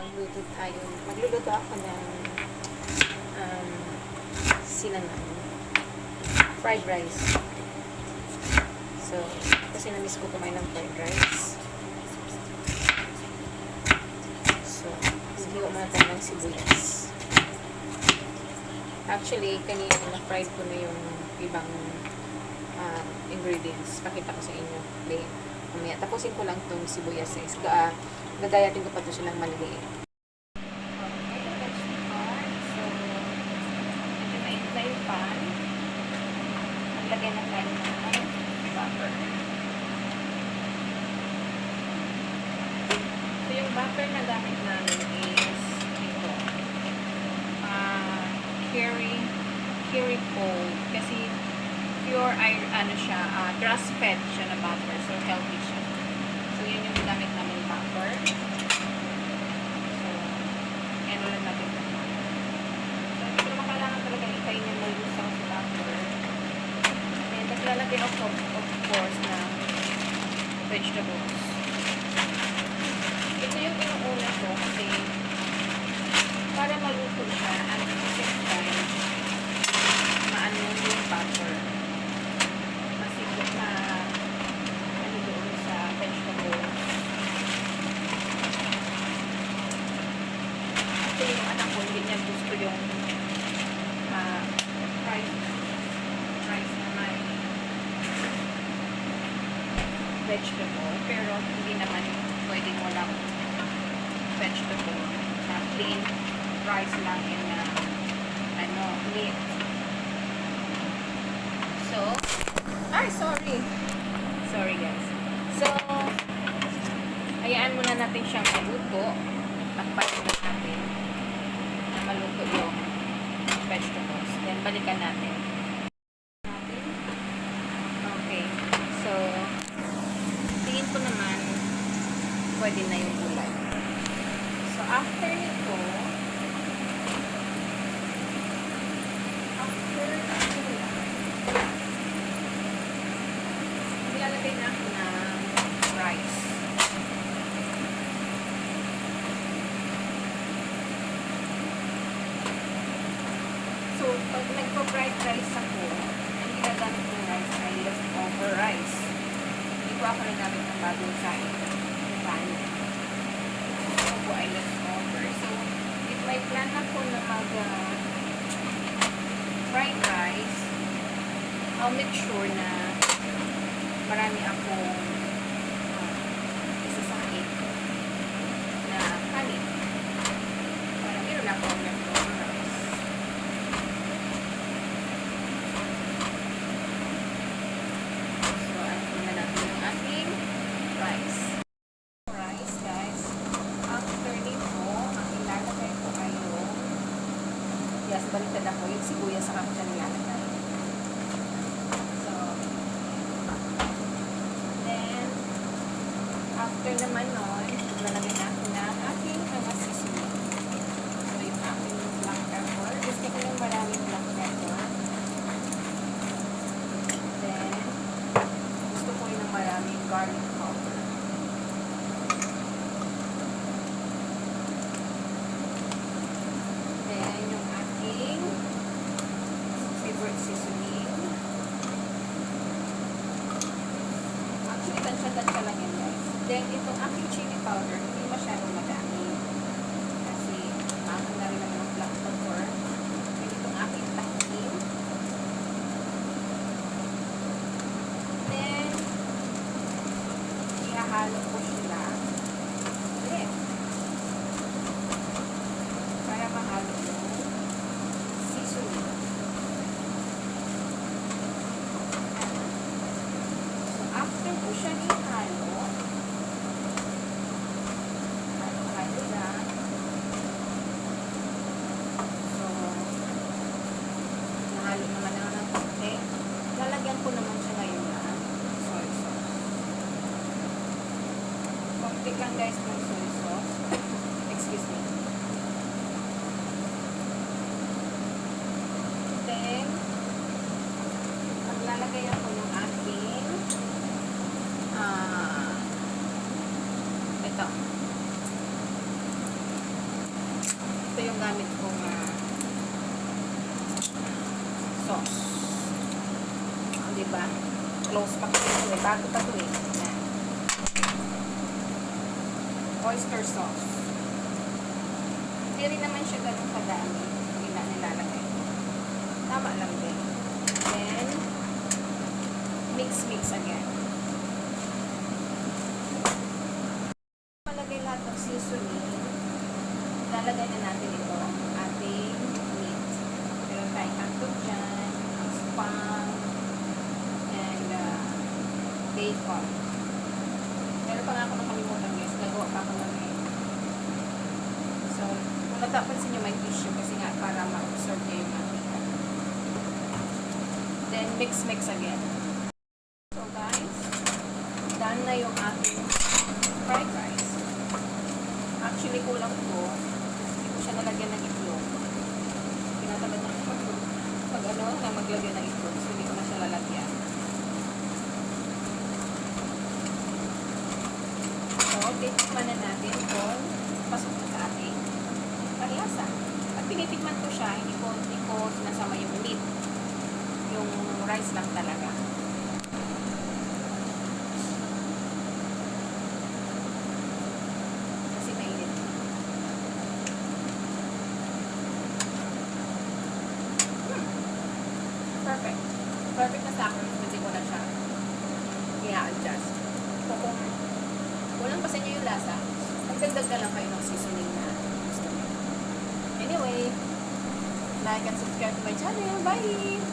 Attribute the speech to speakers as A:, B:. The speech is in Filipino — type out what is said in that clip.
A: Magluluto ako ng sinangag. Fried rice. So, kasi na-miss ko kumain ng fried rice. So, hiwa muna tayo ng sibuyas. Actually, kanina na-fried ko na yung ibang ingredients. Pakita ko sa inyo. Mamaya, tapusin ko lang itong sibuyas. Gagayatin ko pa ito silang maliliit. Lagyan na tayo ng butter. So, yung butter na gamit namin is ito. Curry gold. Kasi pure, grass-fed siya na butter. So, healthy siya. So, yun yung gamit namin butter. So, yan ulit natin ito. So, hindi ko naman kailangan talaga itayin yung malusang sa butter. Naglalagay ako, of course, ng vegetables. Ito yung inuuna ko kasi para maluto siya at at the same time maano yung butter. Masikot na ano doon sa vegetables. Kasi yung anak ko hindi niya gusto yung rice na may vegetable, pero hindi naman pwedeng walang vegetable na plain rice lang in meat. So, sorry guys. So, hayaan muna natin siyang maluto. Takpan na natin na maluto yung vegetables. Then, balikan natin. Okay. So, tingin ko naman pwede na yung gulay. So, after nito, nilalagay na ako ng rice. So, pag nagpo-fried rice ako, ang ginagamit ng rice ay leftover rice. Hindi ko ako nagamit ng bagong kain. Ito po ay leftover. So, if may plan ako na fried rice, I'll make sure na marami akong isasahin na kanin. Para meron akong leftover rice. So, ano na natin yung ating rice. Rice, guys. After nito, ang ilalagay ko ay baliktad ako yung sibuyas sa kapatid nilalagay. So, then, after naman nun, lalagay natin na ating mga seasoning. So, yung ating black pepper. Gusto ko yung maraming black pepper. Then, gusto ko yung maraming garlic powder. Then, yung ating favorite seasoning. Actually, tansya-tansya lang yun, guys. Then, itong aking chili powder, hindi masyadong madami. Kasi, makakang na rin naman ng black pepper. Then, itong aking tahini. Then, ihahalo ko sila. Ulit. Para mahalo yung seasoning. So, after ko siya ihalo, Ito yung gamit kong sauce. Diba? Close pa kasi ito eh. Bago pa ito eh. Yan. Oyster sauce. Hindi rin naman siya ganun kadami. Hindi na nilalagay. Tama lang din. Then, mix again. Malagay lahat ng seasoning. Lalagay na natin ito ang ating meat. Meron tayong hotdog dyan, ang spam, and bacon. Meron pa nga ako nakalimutan guys. Gagawa pa ako ng so, kung natapansin nyo may tissue kasi nga para ma-absorb niya yung mantika. Then, mix again. So guys, done na yung ating fried rice. Actually, kulang ko. Hindi ko siya nalagyan ng itlog. Tinatamad na pag ano, na maglagyan ng itlog. So, hindi ko na siya lalagyan. So, titikman na natin kung pasok na sa ating panlasa. At tinitikman ko siya, hindi ko sinasama yung meat. Yung rice lang talaga. Kasi mainit. Perfect. Perfect na sa akin. Hindi ko na siya i-adjust. So, kung walang pa sa inyo yung lasa, magdagdag na lang kayo ng seasoning na gusto nyo. Anyway, like and subscribe to my channel. Bye!